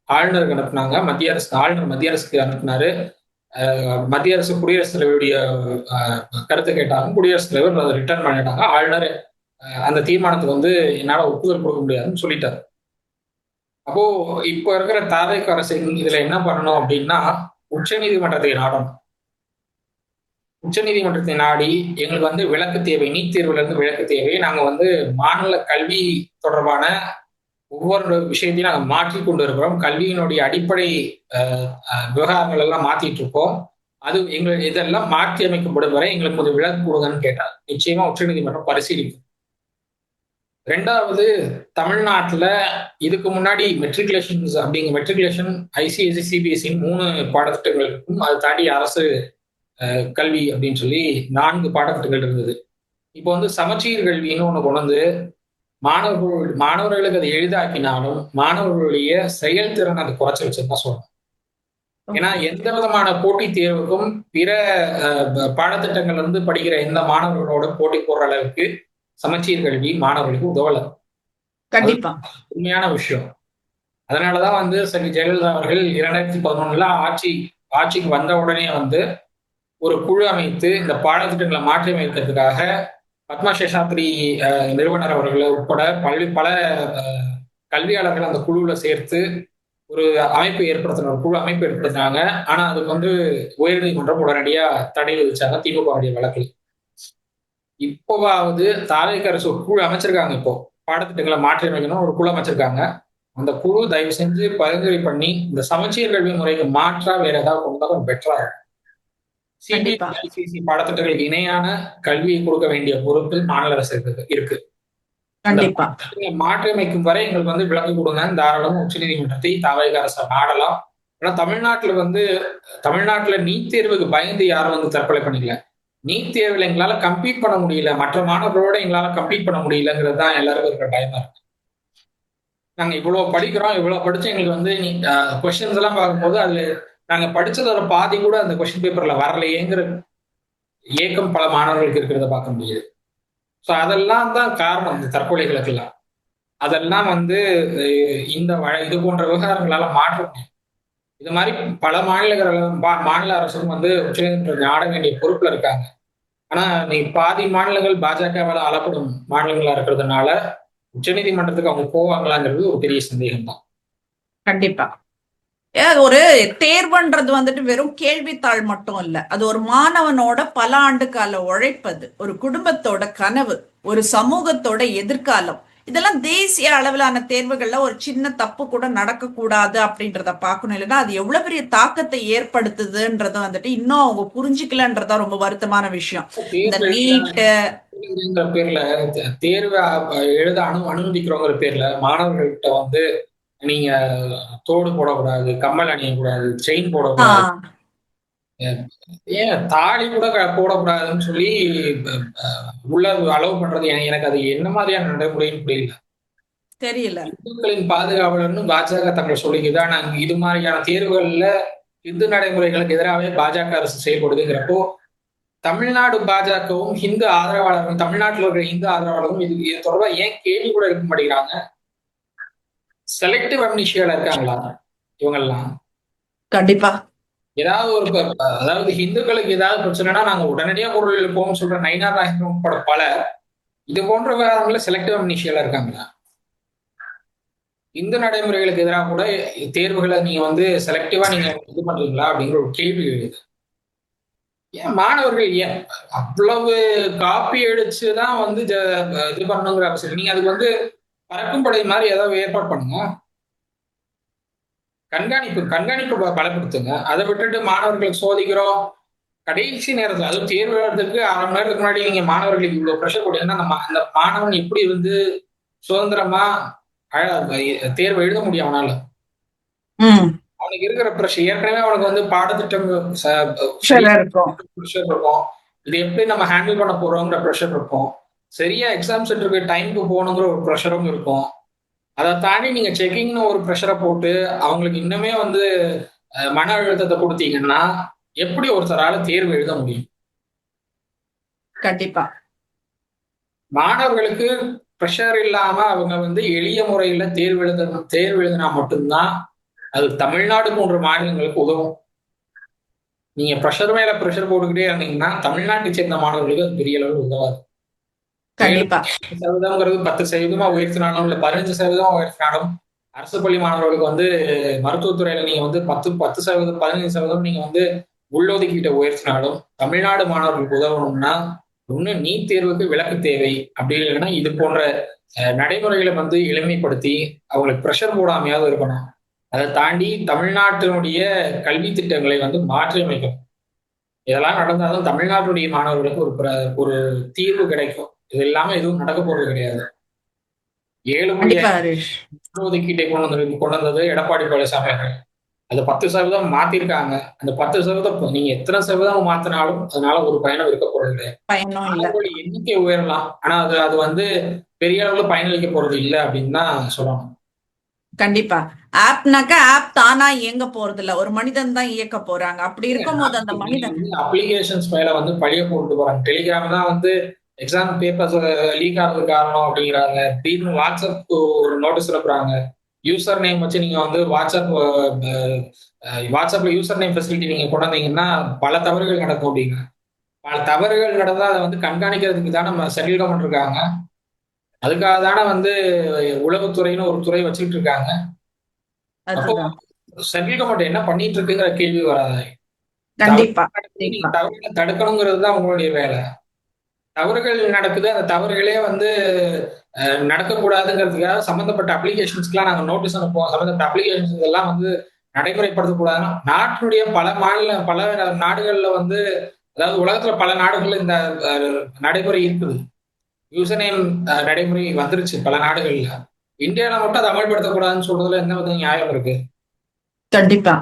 ஆளுநருக்கு அனுப்புனாங்க, ஆளுநர் மத்திய அரசுக்கு அனுப்பினாரு. மத்திய அரசு குடியரசுத் தலைவருடைய கருத்தை கேட்டாங்க, குடியரசுத் தலைவர் அதை ரிட்டர்ன் பண்ணிட்டாங்க. ஆளுநர் அந்த தீர்மானத்துக்கு வந்து என்னால ஒப்புதல் கொடுக்க முடியாதுன்னு சொல்லிட்டாரு. அப்போ இப்ப இருக்கிற தாவேக அரசு இதுல என்ன பண்ணணும் அப்படின்னா, உச்சநீதிமன்றத்தை நாடணும். உச்சநீதிமன்றத்தை நாடி எங்களுக்கு வந்து விலக்கு தேவை, நீட் தேர்வுல இருந்து விலக்கு தேவை, நாங்க வந்து மாநில கல்வி தொடர்பான ஒவ்வொரு விஷயத்தையும் நாங்கள் மாற்றி கொண்டு இருக்கிறோம், கல்வியினுடைய அடிப்படை விவகாரங்கள் எல்லாம் மாத்திட்டு இருக்கோம், அது இதெல்லாம் மாற்றி அமைக்கப்படும் வரை எங்களுக்கு கொஞ்சம் விலக்கு கொடுங்கன்னு கேட்டார். நிச்சயமா உச்சநீதிமன்றம் பரிசீலிக்கும். ரெண்டாவது, தமிழ்நாட்டுல இதுக்கு முன்னாடி மெட்ரிகுலேஷன் ஐசிஎஸ்சி சிபிஎஸ்சி 3 பாடத்திட்டங்கள் இருக்கும். அதை தாண்டி அரசு கல்வி அப்படின்னு சொல்லி 4 பாடத்திட்டங்கள் இருந்தது. இப்போ வந்து சமச்சீர் கல்வின்னு ஒண்ணு கொண்டு வந்து மாணவர்களுக்கு அதை எளிதாக்கினாலும் மாணவர்களுடைய செயல்திறன் அதை குறைச்சி வச்சுன்னு தான் சொல்லணும். ஏன்னா எந்த விதமான போட்டித் தேர்வுக்கும் பிற பாடத்திட்டங்கள்ல இருந்து படிக்கிற எந்த மாணவர்களோட போட்டி போடுற அளவுக்கு சமச்சீர் கல்வி மாணவர்களுக்கு உதவல. கண்டிப்பா உண்மையான விஷயம். அதனாலதான் வந்து சரி ஜெயலலிதா அவர்கள் 2011 ஆட்சிக்கு வந்த உடனே வந்து ஒரு குழு அமைத்து இந்த பாடத்திட்டங்களை மாற்றி அமைக்கிறதுக்காக பத்மா சேஷாத்ரி நிறுவனர் அவர்களை உட்பட பல கல்வியாளர்கள் அந்த குழுவுல சேர்த்து ஒரு குழு அமைப்பு ஏற்படுத்தினாங்க. ஆனா அதுக்கு வந்து உயர்நீதிமன்றம் உடனடியா தடை விதிச்சாங்க திமுக வழக்கில். இப்போவாவது தாவேக அரசு ஒரு குழு அமைச்சிருக்காங்க. இப்போ பாடத்திட்டங்களை மாற்றி அமைக்கணும் ஒரு குழு அமைச்சிருக்காங்க. அந்த குழு தயவு செஞ்சு பரிந்துரை பண்ணி இந்த சமச்சீர் கல்வி முறைக்கு மாற்றா வேற ஏதாவது கொண்டு வந்தா கொஞ்சம் பெட்டரா இருக்கும். சிபிஎஸ்இ பாடத்திட்டங்களுக்கு இணையான கல்வியை கொடுக்க வேண்டிய பொறுப்பு மாநில அரசு இருக்கு. மாற்றி அமைக்கும் வரை எங்களுக்கு வந்து விலக்கு கொடுங்க, தாராளமா உச்சநீதிமன்றத்தை தாவேக அரசு நாடலாம். ஆனா தமிழ்நாட்டுல நீட் தேர்வுக்கு பயந்து யாரும் வந்து தற்கொலை பண்ணிக்கல. நீட் தேர்வுல எங்களால கம்பீட் பண்ண முடியல, மற்ற மாணவர்களோட எங்களால கம்பீட் பண்ண முடியலங்கிறது தான் எல்லாருக்கும் இருக்கிற பயமா இருக்கு. நாங்க இவ்வளவு படிக்கிறோம், இவ்வளவு படிச்சு எங்களுக்கு வந்து கொஸ்டின்ஸ் எல்லாம் பார்க்கும்போது அதுல நாங்க படிச்சதோட பாதி கூட அந்த கொஸ்டின் பேப்பர்ல வரலையேங்கிற ஏக்கம் பல மாணவர்களுக்கு இருக்கிறத பார்க்க முடியுது. ஸோ அதெல்லாம் தான் காரணம் இந்த தற்கொலைகளுக்கெல்லாம். அதெல்லாம் வந்து இந்த இது போன்ற விவகாரங்களால மாற்ற முடியும். இது மாதிரி பல மாநில அரசும் வந்து உச்சநீதிமன்றம் நாட வேண்டிய பொறுப்புல இருக்காங்க. ஆனா நீ பாதி மாநிலங்கள் பாஜகவால ஆளப்படும் மாநிலங்களா இருக்கிறதுனால உச்சநீதிமன்றத்துக்கு அவங்க போவாங்களாங்கிறது ஒரு பெரிய சந்தேகம் தான். கண்டிப்பா. ஒரு தேர்வுன்றது வந்துட்டு வெறும் கேள்வித்தாள் மட்டும் இல்ல. அது ஒரு மாணவனோட பல ஆண்டு கால உழைப்பது, ஒரு குடும்பத்தோட கனவு, ஒரு சமூகத்தோட எதிர்காலம். இதெல்லாம் தேசிய அளவிலான தேர்வுகள்ல ஒரு சின்ன தப்பு கூட நடக்கக்கூடாது அப்படின்றத பார்க்கணும். இல்லைன்னா அது எவ்வளவு பெரிய தாக்கத்தை ஏற்படுத்துதுன்றத வந்துட்டு இன்னும் அவங்க புரிஞ்சுக்கலன்றதா ரொம்ப வருத்தமான விஷயம். இந்த நீட் தேர்வுங்கிற பேர்ல தேர்வை எழுத அனுமதிக்கிறோங்கிற பேர்ல மாணவர்கள்கிட்ட வந்து நீங்க தோடு போடக்கூடாது, கம்மல் அணியக்கூடாது, செயின் போடக்கூடாது, ஏன் தாலி கூட போடக்கூடாதுன்னு சொல்லி உள்ள அலோவ் பண்றது எனக்கு அது என்ன மாதிரியான நடைமுறைன்னு புரியல. தெரியல. இந்துக்களின் பாதுகாவலர்னு பாஜக தங்களை சொல்லிக்குது. ஆனா இது மாதிரியான தேர்வுகள்ல இந்து நடைமுறைகளுக்கு எதிராகவே பாஜக அரசு செயல்படுதுங்கிறப்போ தமிழ்நாடு பாஜகவும் இந்து ஆதரவாளர்களும், தமிழ்நாட்டில் இருக்கிற இந்து ஆதரவாளர்களும் இது தொடர்பாக ஏன் கேள்வி கூட எடுக்க மாட்டேங்கிறாங்க? செலக்டிவ் அம்னிஷியால இருக்காங்களா இவங்கெல்லாம்? கண்டிப்பா. ஏதாவது ஒரு அதாவது இந்துக்களுக்கு ஏதாவது பிரச்சனைனா நாங்க உடனடியாக குரல் எழுப்போம்னு சொல்ற நயினார் நாயகன் உட்பட பல இது போன்ற விவகாரங்கள செலக்டிவ் அம்னிஷியால இருக்காங்களா? இந்து நடைமுறைகளுக்கு எதிராக கூட தேர்வுகளை நீங்க வந்து செலக்டிவா நீங்க இது பண்றீங்களா அப்படிங்கிற ஒரு கேள்வி எழுது. ஏன் மாணவர்கள் ஏன் அவ்வளவு காப்பி அடிச்சுதான் வந்து இது பண்ணணுங்கிற அவசியம்? நீங்க அதுக்கு வந்து பறக்கும் படை மாதிரி ஏதாவது ஏற்பாடு பண்ணுங்க. கண்காணிப்பு பலப்படுத்துங்க. அதை விட்டுட்டு மாணவர்களுக்கு சோதிக்கிறோம் கடைசி நேரத்தில், அதுவும் தேர்வு எழுதுறதுக்கு 1/2 மணி நேரத்துக்கு முன்னாடி நீங்க மாணவர்களுக்கு இவ்வளவு ப்ரெஷர் கொடுத்தீங்கன்னா அந்த மாணவன் எப்படி வந்து சுதந்திரமா தேர்வு எழுத முடியும் அவனால? அவனுக்கு இருக்கிற ப்ரெஷர் ஏற்கனவே அவனுக்கு வந்து பாடத்திட்டம் ப்ரெஷர் இருக்கும். இது எப்படி நம்ம ஹேண்டில் பண்ண போறோங்கிற ப்ரெஷர் இருக்கும். சரியா எக்ஸாம் சென்டருக்கு டைமுக்கு போகணுங்கிற ஒரு ப்ரெஷரும் இருக்கும். அதை தாண்டி நீங்க செக்கிங்னு ஒரு ப்ரெஷரை போட்டு அவங்களுக்கு இன்னுமே வந்து மன அழுத்தத்தை கொடுத்தீங்கன்னா எப்படி ஒருத்தரால தேர்வு எழுத முடியும்? கண்டிப்பா. மாணவர்களுக்கு ப்ரெஷர் இல்லாம அவங்க வந்து எளிய முறையில தேர்வு எழுதினா மட்டும்தான் அது தமிழ்நாடு போன்ற மாநிலங்களுக்கு உதவும். நீங்க ப்ரெஷர் மேல ப்ரெஷர் போட்டுக்கிட்டே இருந்தீங்கன்னா தமிழ்நாட்டை சேர்ந்த மாணவர்களுக்கு அது பெரிய அளவில் உதவாது. 7% 10% உயர்த்தினாலும் இல்ல 15% உயர்த்தினாலும் அரசு பள்ளி மாணவர்களுக்கு வந்து மருத்துவத்துறையில நீங்க வந்து 10% 15% நீங்க வந்து உள்ளொதுக்கீட்டை உயர்த்தினாலும் தமிழ்நாடு மாணவர்களுக்கு உதவணும்னா ஒண்ணு நீட் தேர்வுக்கு விலக்கு தேவை, அப்படி இல்லைன்னா இது போன்ற நடைமுறைகளை வந்து எளிமைப்படுத்தி அவங்களுக்கு ப்ரெஷர் போடாமையாவது இருக்கணும். அதை தாண்டி தமிழ்நாட்டினுடைய கல்வி திட்டங்களை வந்து மாற்றி அமைக்கணும். இதெல்லாம் நடந்தாலும் தமிழ்நாட்டுடைய மாணவர்களுக்கு ஒரு தீர்வு கிடைக்கும். இது இல்லாம எதுவும் நடக்க போறது கிடையாது. 7 ஒதுக்கீட்டை கொண்டு வந்தது எடப்பாடி பழனிசாமி. அது 10% மாத்திருக்காங்க. அந்த 10% நீங்க எத்தனை சதவீதம் மாத்தினாலும் அதனால ஒரு பயணம் இருக்க போறது கிடையாது. எண்ணிக்கை உயரலாம், ஆனா அது வந்து பெரிய அளவுல பயனளிக்க போறது இல்லை அப்படின்னு தான் சொல்லணும். கண்டிப்பா. ஆப்னாக்கா ஆப் தானா இயங்க போறது இல்ல, ஒரு மனிதன் தான் இயக்க போறாங்க. அப்படி இருக்கும்போது அந்த மனிதன் அப்ளிகேஷன்ஸ் மேல வந்து பழிய போட்டு போறாங்க. டெலிகிராம் தான் வந்து எக்ஸாம் பேப்பர்ஸ் லீக் ஆகிறதுக்கு காரணம் அப்படிங்கிறாங்க. திடீர்னு வாட்ஸ்அப் ஒரு நோட்டீஸ் அனுப்புறாங்க. யூசர் நேம் வச்சு நீங்க வந்து வாட்ஸ்அப்ல யூசர் நேம் ஃபெசிலிட்டி நீங்க கொண்டாந்தீங்கன்னா பல தவறுகள் நடக்கும் அப்படிங்க. பல தவறுகள் நடந்தா அதை வந்து கண்காணிக்கிறதுக்கு தான் நம்ம சென்ட்ரல் கவர்மெண்ட் இருக்காங்க. அதுக்காக தானே வந்து உளவுத்துறைன்னு ஒரு துறை வச்சுக்கிட்டு இருக்காங்க. சென்ட்ரல் கவர்மெண்ட் என்ன பண்ணிட்டு இருக்குங்கிற கேள்வி வராது. தவறுகளை தடுக்கணுங்கிறது தான் உங்களுடைய வேலை. தவறுகள் நடக்குது, அந்த தவறுகளே வந்து நடக்கக்கூடாதுங்கிறதுக்காக சம்பந்தப்பட்ட அப்ளிகேஷன்ஸ்க்குலாம் நாங்கள் நோட்டீஸ் அனுப்புவோம். சம்பந்தப்பட்ட அப்ளிகேஷன்ஸ் எல்லாம் வந்து நடைமுறைப்படுத்தக்கூடாதுன்னா நாட்டினுடைய பல நாடுகள்ல வந்து, அதாவது உலகத்துல பல நாடுகள்ல இந்த நடைமுறை இருக்குது. யூசர் நேம் நடைமுறை வந்துருச்சு பல நாடுகள்ல. இந்தியாவில மட்டும் அதை அமல்படுத்தக்கூடாதுன்னு சொல்றதுல என்ன வித நியாயம் இருக்கு? கண்டிப்பா.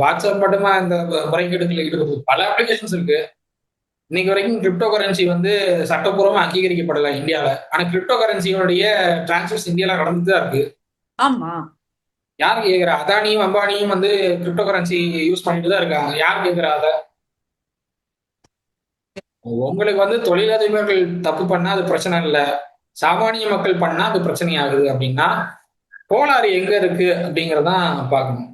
வாட்ஸ்அப் மட்டுமா இந்த முறைகேடுகள் ஈடுபடுது? பல அப்ளிகேஷன்ஸ் இருக்கு. இன்னைக்கு வரைக்கும் கிரிப்டோ கரன்சி வந்து சட்டப்பூர்வமா அங்கீகரிக்கப்படல இந்தியாவில. ஆனா கிரிப்டோ கரன்சியோடைய டிரான்சாக்ஷன் இந்தியால நடந்துட்டு தான் இருக்கு. ஆமா. யார் கேக்குறா? அதானியும் அம்பானியும் வந்து கிரிப்டோ கரன்சி யூஸ் பண்ணிட்டு தான் இருக்காங்க. யார் கேக்குறா அத? உங்களுக்கு வந்து தொழிலதிபர்கள் தப்பு பண்ணா அது பிரச்சனை இல்லை. சாமானிய மக்கள் பண்ணா அது பிரச்சனை ஆகுது அப்படின்னா கோளாறு எங்க இருக்கு அப்படிங்கறதான் பார்க்கணும்.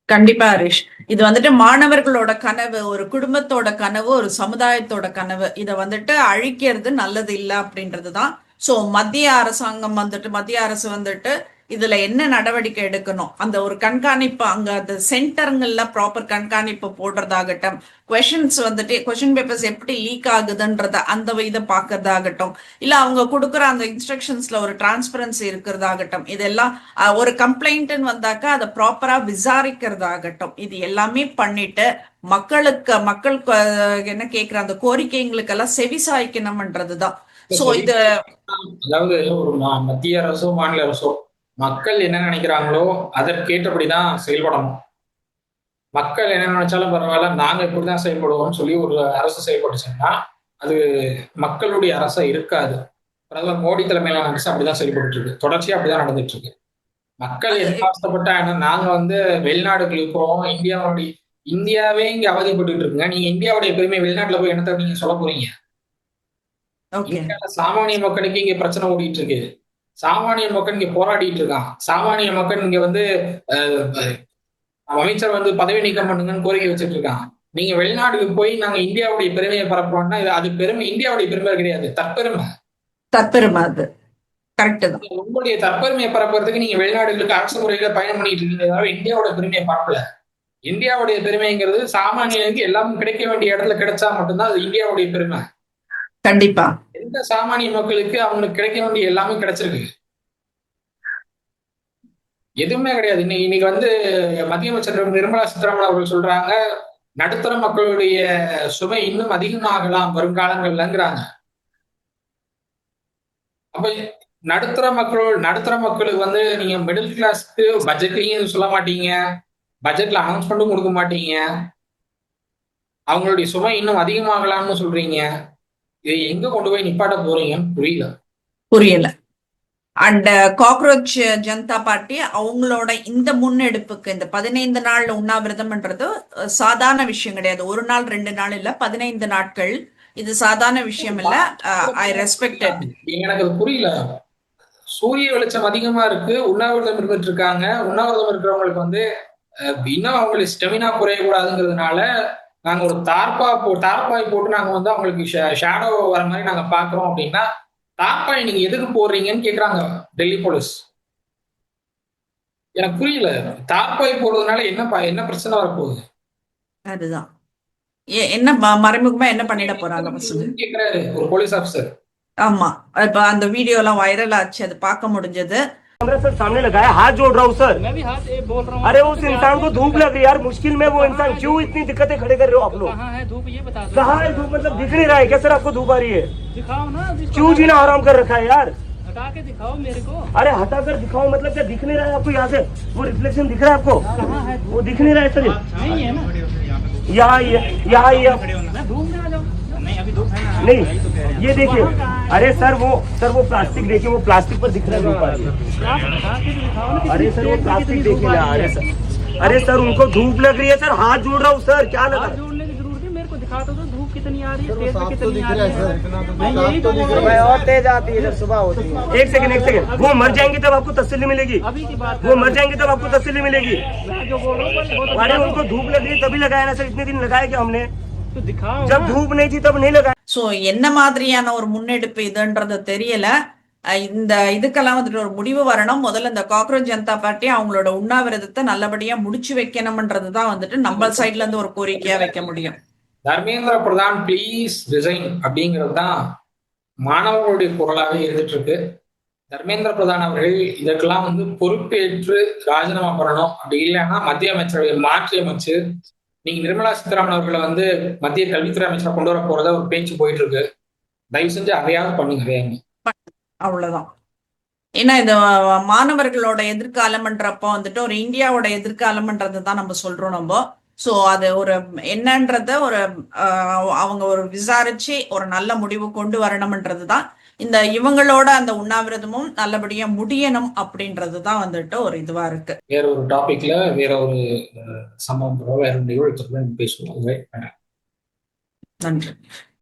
கண்டிப்பா ஹரிஷ். இது வந்துட்டு மாணவர்களோட கனவு, ஒரு குடும்பத்தோட கனவு, ஒரு சமுதாயத்தோட கனவு. இதை வந்துட்டு அழிக்கிறது நல்லது இல்லை அப்படின்றதுதான். சோ மத்திய அரசாங்கம் வந்துட்டு, மத்திய அரசு வந்துட்டு இதுல என்ன நடவடிக்கை எடுக்கணும், அந்த ஒரு கண்காணிப்பு, அங்க அந்த சென்டருங்கள்ல ப்ராப்பர் கண்காணிப்பு போடுறதாகட்டும், கொஷின்ஸ் வந்துட்டு கொஷின் பேப்பர்ஸ் எப்படி லீக் ஆகுதுன்றத அந்த இதை பார்க்கறதாகட்டும், இல்ல அவங்க கொடுக்குற அந்த இன்ஸ்ட்ரக்ஷன்ஸ்ல ஒரு டிரான்ஸ்பரன்சி இருக்கிறதாகட்டும், இதெல்லாம் ஒரு கம்ப்ளைண்ட்னு வந்தாக்கா அதை ப்ராப்பரா விசாரிக்கிறதாகட்டும், இது எல்லாமே பண்ணிட்டு மக்களுக்கு என்ன கேட்கிற அந்த கோரிக்கைகளுக்கெல்லாம் செவி சாய்க்கணும்ன்றதுதான். சோ இது அதாவது ஒரு மத்திய அரசோ மாநில அரசோ மக்கள் என்ன நினைக்கிறாங்களோ அதற்கேற்றபடிதான் செயல்படணும். மக்கள் என்ன நினைச்சாலும் பரவாயில்ல, நாங்க இப்படிதான் செயல்படுவோம்னு சொல்லி ஒரு அரசு செயல்பட்டுச்சுன்னா அது மக்களுடைய அரசா இருக்காது. பிரதமர் மோடி தலைமையிலான அரசு அப்படிதான் செயல்பட்டு இருக்கு, தொடர்ச்சியா அப்படிதான் நடந்துட்டு இருக்கு. மக்கள் என்ன அவஸ்தப்பட்டா என்ன, நாங்க வெளிநாடுகளுக்கு போவோம், இந்தியாவே இங்க அவதிப்பட்டு இருக்குங்க, நீங்க இந்தியாவுடைய பெருமை வெளிநாட்டுல போய் என்னத்த நீங்க சொல்ல போறீங்க? சாமானிய மக்களுக்கு இங்க பிரச்சனை ஓடிட்டு இருக்கு, சாமானிய மக்கள் இங்க போராடிட்டு இருக்கான், சாமானிய மக்கள் இங்க அமைச்சர் பதவி நீக்கம் பண்ணுங்கன்னு கோரிக்கை வச்சுட்டு இருக்கான். நீங்க வெளிநாடுக்கு போய் நாங்க இந்தியாவுடைய பெருமையை பரப்புறோம்னா அது பெருமை இந்தியாவுடைய பெருமை கிடையாது, தற்பெருமை. அது கரெக்ட் தான். உங்களுடைய தற்பெருமையை பரப்புறதுக்கு நீங்க வெளிநாடுகளுக்கு அரசு முறையில பயணம் பண்ணிட்டு இருக்கீங்க, அதாவது இந்தியாவோட பெருமையை பரப்பல. இந்தியாவுடைய பெருமைங்கிறது சாமானியனுக்கு எல்லாமே கிடைக்க வேண்டிய இடத்துல கிடைச்சா மட்டும்தான் அது இந்தியாவுடைய பெருமை. கண்டிப்பா எந்த சாமானிய மக்களுக்கு அவங்களுக்கு கிடைக்க வேண்டிய எல்லாமே கிடைச்சிருக்கு? எதுவுமே கிடையாது. இன்னைக்கு மத்திய அமைச்சர் நிர்மலா சீதாராமன் அவர்கள் சொல்றாங்க, நடுத்தர மக்களுடைய சுமை இன்னும் அதிகமாகலாம் வருங்காலங்கள்லங்கிறாங்க. அப்ப நடுத்தர மக்களுக்கு நீங்க மிடில் கிளாஸ்க்கு பட்ஜெட்லயும் சொல்ல மாட்டீங்க, பட்ஜெட்ல அனௌன்ஸ்மெண்ட்டும் கொடுக்க மாட்டீங்க, அவங்களுடைய சுமை இன்னும் அதிகமாகலாம்னு சொல்றீங்க. இதை எங்க கொண்டு போய் நிப்பாட்ட போறீங்கன்னு புரியல. அண்ட் காக்ரோச் ஜனதா பார்ட்டி அவங்களோட இந்த முன்னெடுப்புக்கு, இந்த 15 நாள் உண்ணாவிரதம்ன்றது சாதாரண விஷயம் கிடையாது. ஒரு நாள் 2 நாள் இல்ல, 15 நாட்கள். இது சாதாரண விஷயம் இல்ல. ஐ ரெஸ்பெக்டட். எனக்கு புரியல. சூரிய வெளிச்சம் அதிகமா இருக்கு, உண்ணாவிரதம் இருந்துட்டு இருக்காங்க. உண்ணாவிரதம் இருக்கிறவங்களுக்கு இன்னும் அவங்களுக்கு ஸ்டெமினா குறையக்கூடாதுங்கிறதுனால நாங்க ஒரு தார்பாய் போட்டு நாங்க அவங்களுக்கு ஷேடோ வர மாதிரி நாங்க பாக்குறோம் அப்படின்னா, தார்பாய் நீங்க எதுக்கு போடுறீங்கன்னு கேக்குறாங்க டெல்லி போலீஸ். எனக்கு புரியல, தார்பாய் போடுறதுனால என்ன பிரச்சனை வரப்போகுது? அதுதான் என்ன மறைமுகமா என்ன பண்ணிட போறாங்க கேக்குறாரு ஒரு போலீஸ் ஆபீசர். ஆமா, இப்ப அந்த வீடியோ எல்லாம் வைரல் ஆச்சு, அது பார்க்க முடிஞ்சது. सर सामने लगाया, हाथ जोड़ रहा हूँ सर। मैं भी हाथ बोल रहा हूँ। अरे उस इंसान को धूप लग रही है यार, मुश्किल में वो इंसान, क्यों इतनी दिक्कतें खड़े कर रहे हो आप लोग? कहाँ है धूप, ये बता दो। कहाँ है धूप? मतलब दिख नहीं रहा है क्या सर आपको धूप आ रही है? दिखाओ ना। क्यों जीना हराम कर रखा है यार? हटा के दिखाओ मेरे को। अरे हटा कर दिखाओ मतलब क्या? दिख नहीं रहा है आपको? यहाँ से वो रिफ्लेक्शन दिख रहा है आपको? कहाँ है? वो दिख नहीं रहा है सर, नहीं है ना, यहाँ धूप में आ जाओ। नहीं अभी धूप है ना। नहीं, ये देखिए। अरे सर वो प्लास्टिक देखिए, वो प्लास्टिक पर दिख रहा है धूप आ रही है। अरे सर वो प्लास्टिक देखिए ना। अरे सर उनको धूप लग रही है सर, हाथ जोड़ रहा हूँ सर, क्या लगा? हाथ जोड़ने की जरूरत है, मेरे को दिखा दो धूप कितनी आ रही है, तेज में कितनी आ रही है। यही तो और तेज आती है जब सुबह होती है। एक सेकंड, वो मर जाएंगे तब आपको तसल्ली मिलेगी। अभी की बात, वो मर जाएंगे तब आपको तसल्ली मिलेगी। जो बोलो। अरे उनको धूप लग रही है तभी लगाया ना सर, इतने दिन लगाया क्या हमने? तो दिखाओ। जब धूप नहीं थी तब नहीं लगाया। சோ என்ன மாதிரியான ஒரு முன்னெடுப்பு இதுன்றது தெரியல. இந்த இதுக்கெல்லாம் ஒரு முடிவு வரணும். முதல்ல இந்த காக்ரோச் ஜனதா பார்ட்டி அவங்களோட உண்ணாவிரதத்தை நல்லபடியா முடிச்சு வைக்கணும்ன்றதுதான் நம்ம சைட்ல இருந்து ஒரு கோரிக்கையா வைக்க முடியும். தர்மேந்திர பிரதான் பிளீஸ் ரிசைன் அப்படிங்கிறது தான் மாணவர்களுடைய குரலாகவே இருந்துட்டு இருக்கு. தர்மேந்திர பிரதான் அவர்கள் இதற்கெல்லாம் பொறுப்பேற்று ராஜினாமா பண்ணணும். அப்படி இல்லைன்னா மத்திய அமைச்சரவை மாற்றி அமைச்சு நீங்க நிர்மலா சீதாராமன் அவர்களை மத்திய கல்வித்துறை அமைச்சரை கொண்டு வர போறதா ஒரு பேச்சு போயிட்டு இருக்கு. தயவு செஞ்சு அதையாவது பண்ணுங்க. அவ்வளவுதான். ஏன்னா இந்த மாணவர்களோட எதிர்காலம்ன்றப்போ ஒரு இந்தியாவோட எதிர்காலம்ன்றது தான் நம்ம சொல்றோம் நம்ம. சோ அது ஒரு என்னன்றத அவங்க ஒரு விசாரிச்சு ஒரு நல்ல முடிவு கொண்டு வரணும்ன்றதுதான். இந்த இவங்களோட அந்த உண்ணாவிரதமும் நல்லபடியா முடியணும் அப்படின்றதுதான் ஒரு இதுவா இருக்கு. வேற ஒரு டாபிக்ல வேற ஒரு சம்பவம் வேற ஒரு நிகழ்வு பேசுவோம். நன்றி.